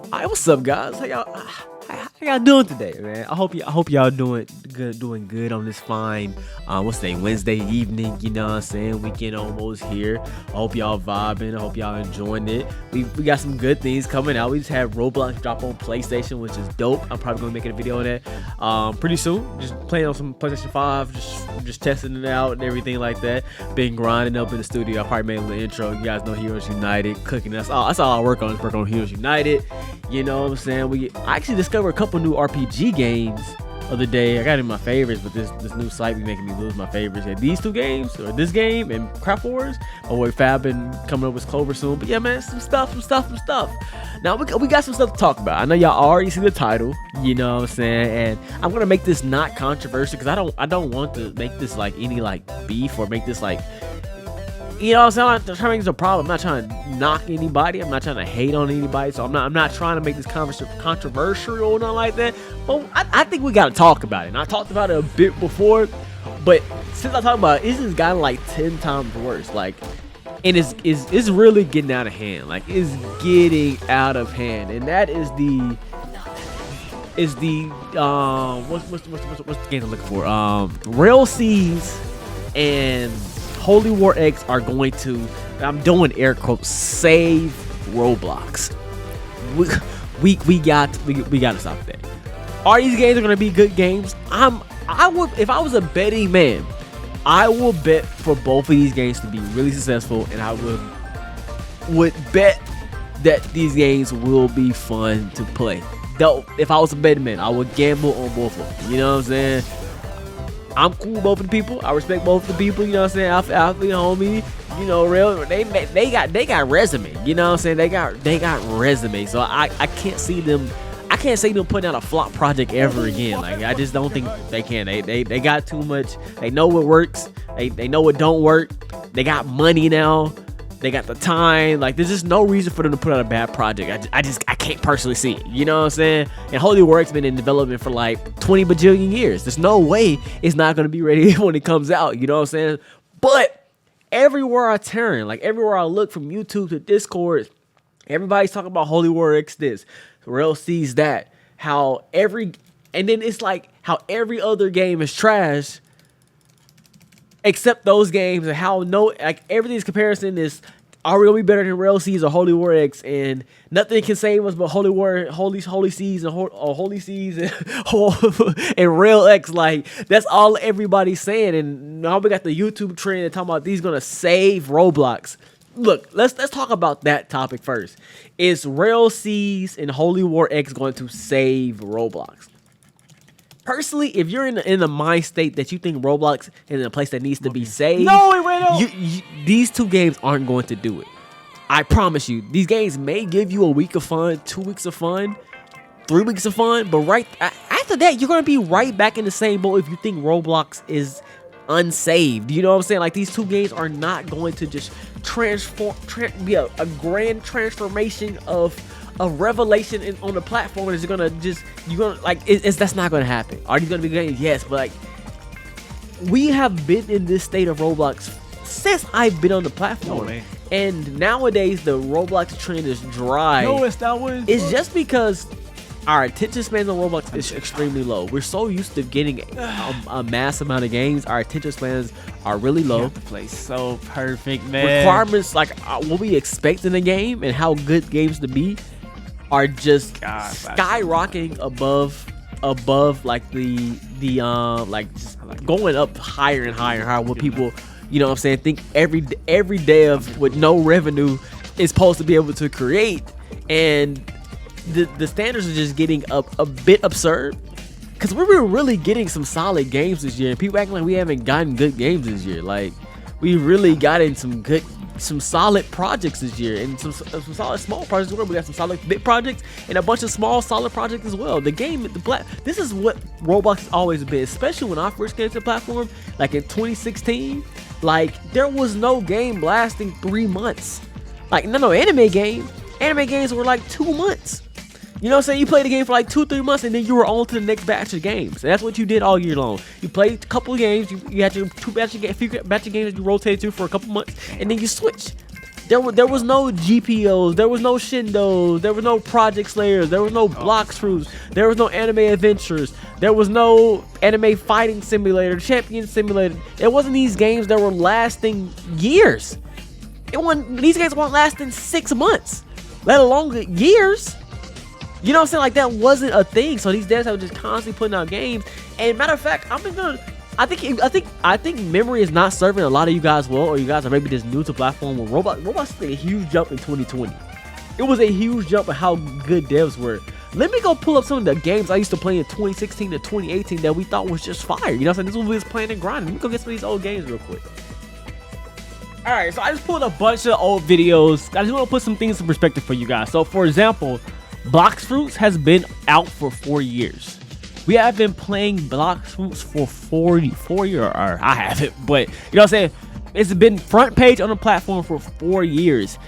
Alright, what's up, guys? How y'all doing today, man? I hope y'all doing good on this fine what's today, Wednesday evening, you know what I'm saying? Weekend almost here. I hope y'all vibing. I hope y'all enjoying it. We got some good things coming out. We just had Roblox drop on PlayStation, which is dope. I'm probably gonna make a video on that pretty soon. Just playing on some PlayStation 5, just testing it out and everything like that. Been grinding up in the studio. I probably made a little intro. You guys know Heroes United, cooking. That's all I work on. Work on Heroes United. You know what I'm saying? I actually discovered a couple new RPG games the other day. I got in my favorites, but this new site be making me lose my favorites. Yeah, these two games, or this game and Craft Wars. My boy Fab been coming up with Clover soon. But yeah, man, some stuff. Now we got some stuff to talk about. I know y'all already see the title, you know what I'm saying, and I'm gonna make this not controversial because I don't want to make this like any like beef or make this like. You know what I'm saying? I'm not trying to make this a problem. I'm not trying to knock anybody. I'm not trying to hate on anybody. So I'm not trying to make this controversial or nothing like that. But I think we got to talk about it. And I talked about it a bit before. But since I talked about it, it's just gotten like 10 times worse. Like, and it's really getting out of hand. Like, it's getting out of hand. And that is the what's the game I'm looking for? Rell and Holy War X are going to, I'm doing air quotes, save Roblox. We got to stop that. Are these games going to be good games? I would, if I was a betting man, I will bet for both of these games to be really successful, and I would bet that these games will be fun to play. Though, if I was a betting man, I would gamble on both of them. You know what I'm saying? I'm cool with both of the people. I respect both of the people. You know what I'm saying? Alpha, homie. You know, Rell. They got resume. You know what I'm saying? They got resume. So I can't see them. I can't see them putting out a flop project ever again. Like, I just don't think they can. They got too much. They know what works. They know what don't work. They got money now. They got the time. Like, there's just no reason for them to put out a bad project. I can't personally see it. You know what I'm saying? And Holy War's been in development for like 20 bajillion years. There's no way it's not going to be ready when it comes out. You know what I'm saying? But everywhere I turn, like everywhere I look, from YouTube to Discord, everybody's talking about Holy War X this. Rell sees that. And then it's like how every other game is trash except those games, and how everything's comparison is, are we gonna be better than Rell Seas or Holy War X? And nothing can save us but Holy Seas and Holy Seas and Rell X. Like, that's all everybody's saying. And now we got the YouTube trend and talking about these gonna save Roblox. Look, let's talk about that topic first. Is Rell Seas and Holy War X going to save Roblox? Personally, if you're in the mind state that you think Roblox is a place that needs to be saved, no, these two games aren't going to do it. I promise you. These games may give you a week of fun, 2 weeks of fun, 3 weeks of fun, but right after that, you're going to be right back in the same boat if you think Roblox is unsaved. You know what I'm saying? Like, these two games are not going to just be a grand transformation of revelation on the platform. Is gonna just, you're gonna like, that's not gonna happen. Are these gonna be games? Yes, but like, we have been in this state of Roblox since I've been on the platform. Oh, and nowadays the Roblox trend is dry. No, it's not one. It's just because our attention span on Roblox is extremely low. We're so used to getting a mass amount of games. Our attention spans are really low. You have to play so perfect, man. Requirements like what we expect in a game and how good games to be are just skyrocketing above like the like just going up higher and higher and higher. What people, you know what I'm saying, think every day of with no revenue is supposed to be able to create, and the standards are just getting a bit absurd. Because we were really getting some solid games this year, and people acting like we haven't gotten good games this year. Like, we really got in some solid projects this year, and some solid small projects as well. We got some solid big projects and a bunch of small solid projects as well. The game, this is what Roblox has always been, especially when I first came to the platform, like in 2016. Like, there was no game lasting 3 months. Like, no anime game. Anime games were like 2 months. You know what I'm saying? You played the game for like 2-3 months, and then you were on to the next batch of games. And that's what you did all year long. You played a couple of games. You had your few batch of games that you rotated to for a couple months, and then you switch. There was no GPOs, there was no Shindos, there was no Project Slayers, there was no Blox Fruits, there was no Anime Adventures, there was no Anime Fighting Simulator, Champion Simulator. It wasn't these games that were lasting years. These games weren't lasting 6 months, let alone years. You know what I'm saying? Like, that wasn't a thing. So these devs were just constantly putting out games. And matter of fact, I think memory is not serving a lot of you guys well, or you guys are maybe just new to platform. Where Roblox took a huge jump in 2020. It was a huge jump in how good devs were. Let me go pull up some of the games I used to play in 2016 to 2018 that we thought was just fire. You know what I'm saying? This is what we was playing and grinding. Let me go get some of these old games real quick. Alright, so I just pulled a bunch of old videos. I just want to put some things in perspective for you guys. So, for example, Blox Fruits has been out for 4 years. We have been playing Blox Fruits for 4 years. Or I haven't, but you know what I'm saying? It's been front page on the platform for 4 years.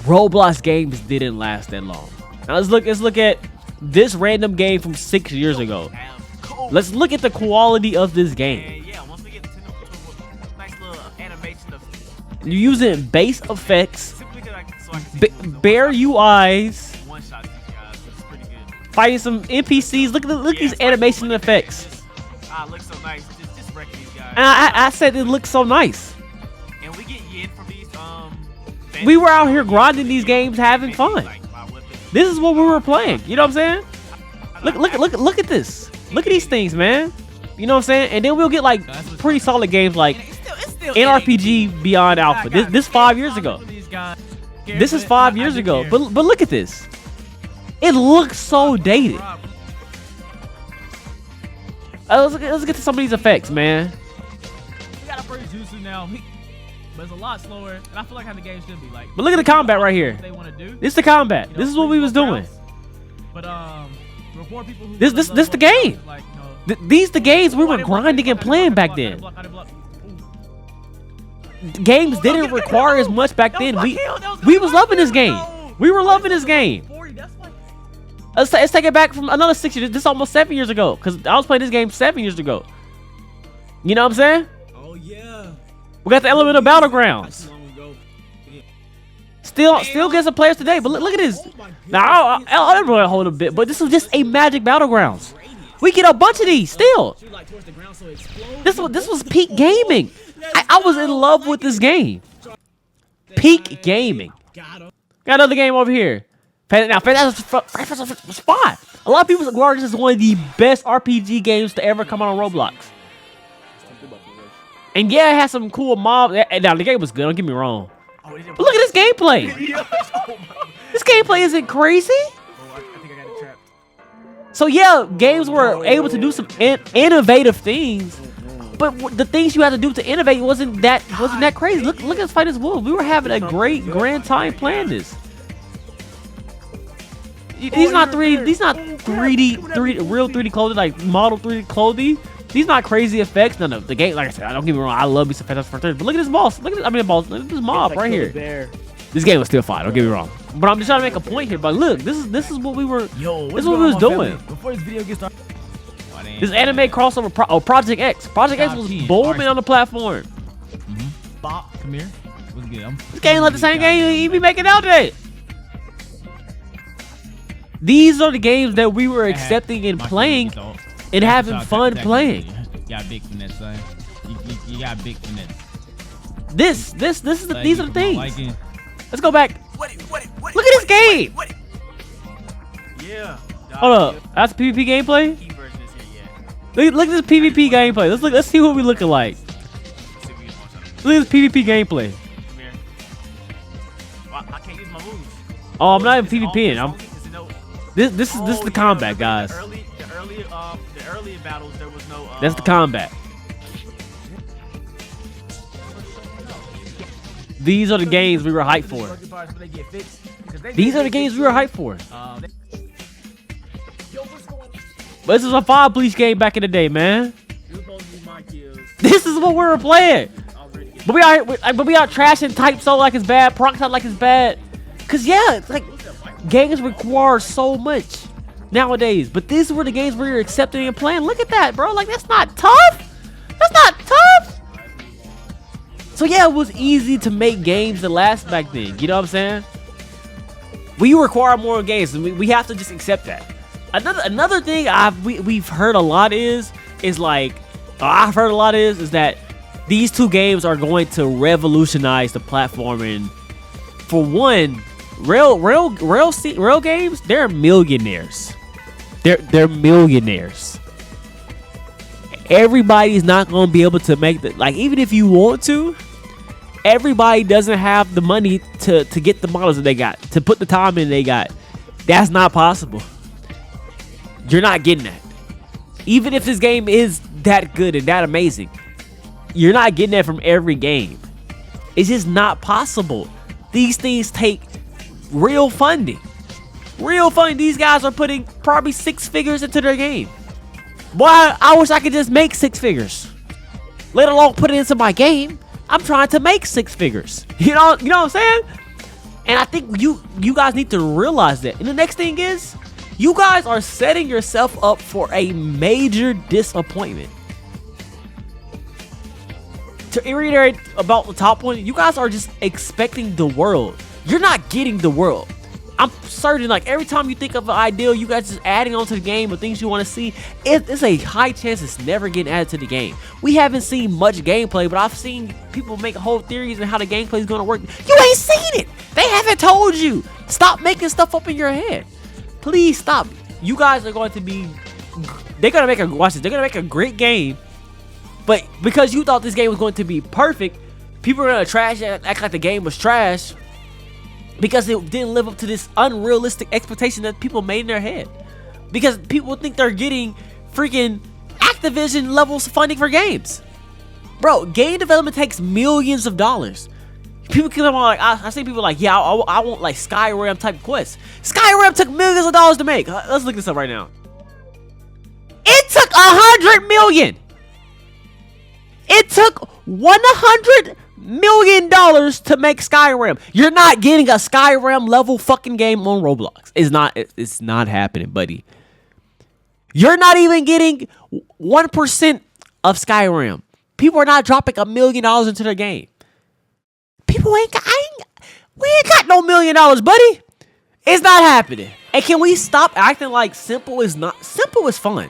Roblox games didn't last that long. Now let's look at this random game from 6 years ago. Let's look at the quality of this game. You're using base effects, bare UIs. Fighting some NPCs. Look at these animation effects. Looks so nice. Just wrecking these guys. And I said it looks so nice. And we get yen from these we were out here grinding these games, having fun. This is what we were playing. You know what I'm saying? Look at this. Look at these things, man. You know what I'm saying? And then we'll get like pretty solid games like NRPG Beyond Alpha. This 5 years ago. This is 5 years ago. But look at this. It looks so dated. Let's get to some of these effects, man. We got a pretty juicy now, but it's a lot slower, and I feel like how the game should be. Like, but look at the combat right here. They want to do. This is the combat. This is what we was doing. But before people who this the game. Like, these the games we were grinding and playing back then. Games didn't require as much back then. We was loving this game. We were loving this game. Let's take it back from another 6 years. This is almost 7 years ago, because I was playing this game 7 years ago. You know what I'm saying? Oh yeah. We got the element of battlegrounds. Still gets some players today, but look at this. Now I'll really hold a bit, but this was just a Magic Battlegrounds. We get a bunch of these still. This was peak gaming. I was in love with this game. Peak gaming. Got another game over here. Now, Fantastic Spot. A lot of people regard this as one of the best RPG games to ever come out on Roblox. And yeah, it has some cool mobs. Now, the game was good, don't get me wrong. But look at this gameplay. This gameplay isn't crazy. So yeah, games were able to do some innovative things. But the things you had to do to innovate wasn't that crazy. Look at us fight this wolf. We were having a great grand time playing this. These not 3D, real 3D clothing, like model 3D clothing. These not crazy effects. No, the game, like I said, don't get me wrong, I love me some Fantastic Frontiers, but look at this boss. Look at this mob right here. This game was still fine. Don't get me wrong, but I'm just trying to make a point here. But look, this is what we were. This is what we was doing. Before this video gets started, this anime crossover, Project X. Project X was booming on the platform. Bop, come here. What's good? This game like the same game you be making out today. These are the games that we were accepting and playing and having fun playing. You got big finesse, son. You got big finesse. These are the things. Let's go back. Look at this game. Yeah. Hold up. That's PvP gameplay. Look at this PvP gameplay. Let's see what we looking like. Look at this PvP gameplay. Come here. Well, I can't use my moves. Oh, I'm not even PvPing. This is the combat, guys. The early battles there was no. That's the combat. These are the games we were hyped for. These are the games we were hyped for. But this is a Fire Bleach game back in the day, man. This is what we were playing. But we out trashing Type Soul like it's bad, Proxy like it's bad. Cause yeah, it's like games require so much nowadays. But these were the games we were accepting and playing. Look at that, bro. Like, that's not tough. That's not tough. So yeah, it was easy to make games that last back then. You know what I'm saying? We require more games, and we have to just accept that. Another thing we've heard a lot is like I've heard a lot is that these two games are going to revolutionize the platform. And for one, Rell games, they're millionaires. They're millionaires. Everybody's not going to be able to make the, like, even if you want to, everybody doesn't have the money to get the models that they got, to put the time in they got. That's not possible. You're not getting that. Even if this game is that good and that amazing, you're not getting that from every game. It's just not possible. These things take real funding. Real funding. These guys are putting probably 6 figures into their game. Boy, I wish I could just make 6 figures. Let alone put it into my game. I'm trying to make 6 figures. You know what I'm saying? And I think you guys need to realize that. And the next thing is, you guys are setting yourself up for a major disappointment. To reiterate about the top one, you guys are just expecting the world. You're not getting the world. I'm certain, like, every time you think of an ideal, you guys just adding onto the game of things you want to see. It's a high chance it's never getting added to the game. We haven't seen much gameplay, but I've seen people make whole theories on how the gameplay is going to work. You ain't seen it. They haven't told you. Stop making stuff up in your head. Please stop. You guys are going to be... They're going to make a... Watch this. They're going to make a great game. But because you thought this game was going to be perfect, people are going to trash it, act like the game was trash, because it didn't live up to this unrealistic expectation that people made in their head. Because people think they're getting freaking Activision levels funding for games. Bro, game development takes millions of dollars. People come on, like, I see people like, yeah, I want like Skyrim type quests. Skyrim took millions of dollars to make. Let's look this up right now. It took 100 million. It took $100 million to make Skyrim. You're not getting a Skyrim level fucking game on Roblox. It's not happening, buddy. You're not even getting 1% of Skyrim. People are not dropping $1 million into their game. People we ain't got no $1 million, buddy. It's not happening. And can we stop acting like simple is fun?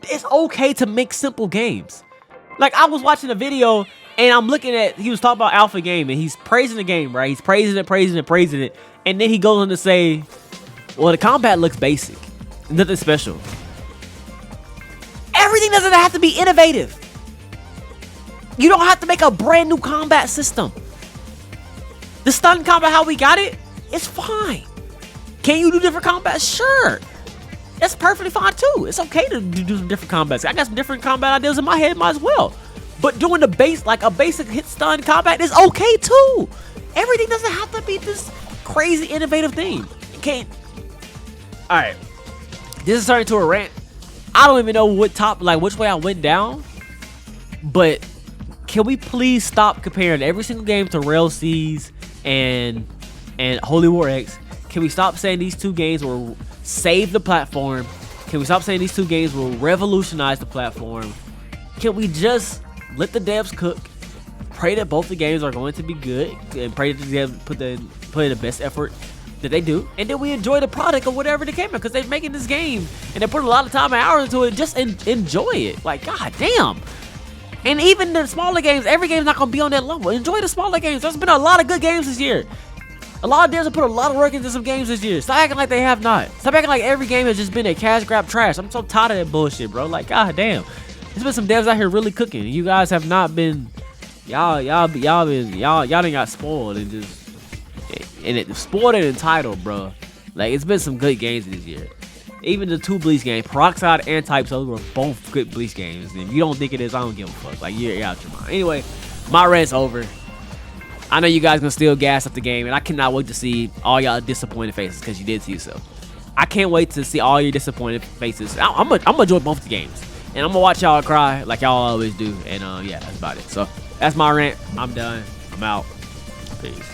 It's okay to make simple games. Like, I was watching a video and I'm looking at, he was talking about Alpha Game and he's praising the game, right? He's praising it. And then he goes on to say, well, the combat looks basic. Nothing special. Everything doesn't have to be innovative. You don't have to make a brand new combat system. The stun combat, how we got it, it's fine. Can you do different combats? Sure. That's perfectly fine too. It's okay to do some different combats. I got some different combat ideas in my head, might as well. But doing the base, like a basic hit stun combat, is okay too. Everything doesn't have to be this crazy innovative thing. You can't. All right, this is turning to a rant. I don't even know which way I went down. But can we please stop comparing every single game to Rell Seas and Holy War X? Can we stop saying these two games will save the platform? Can we stop saying these two games will revolutionize the platform? Can we just let the devs cook, pray that both the games are going to be good, and pray that the devs put in the best effort that they do, and then we enjoy the product or whatever they came out, because they're making this game and they put a lot of time and hours into it. Just enjoy it. Like, god damn. And even the smaller games, every game's not gonna be on that level. Enjoy the smaller games. There's been a lot of good games this year. A lot of devs have put a lot of work into some games this year. Stop acting like they have not. Stop acting like every game has just been a cash grab trash. I'm so tired of that bullshit, bro. Like, god damn. There's been some devs out here really cooking. You guys have not been. Y'all done got spoiled spoiled and entitled, bro. Like, it's been some good games this year. Even the 2 Bleach games, Peroxide and Type Soul, were both good Bleach games. And if you don't think it is, I don't give a fuck. Like, you're out your mind. Anyway, my rant's over. I know you guys gonna still gas up the game, and I cannot wait to see all y'all disappointed faces, because you did see yourself. I can't wait to see all your disappointed faces. I'm gonna enjoy both the games, and I'm gonna watch y'all cry like y'all always do. And yeah, that's about it. So that's my rant. I'm done. I'm out. Peace.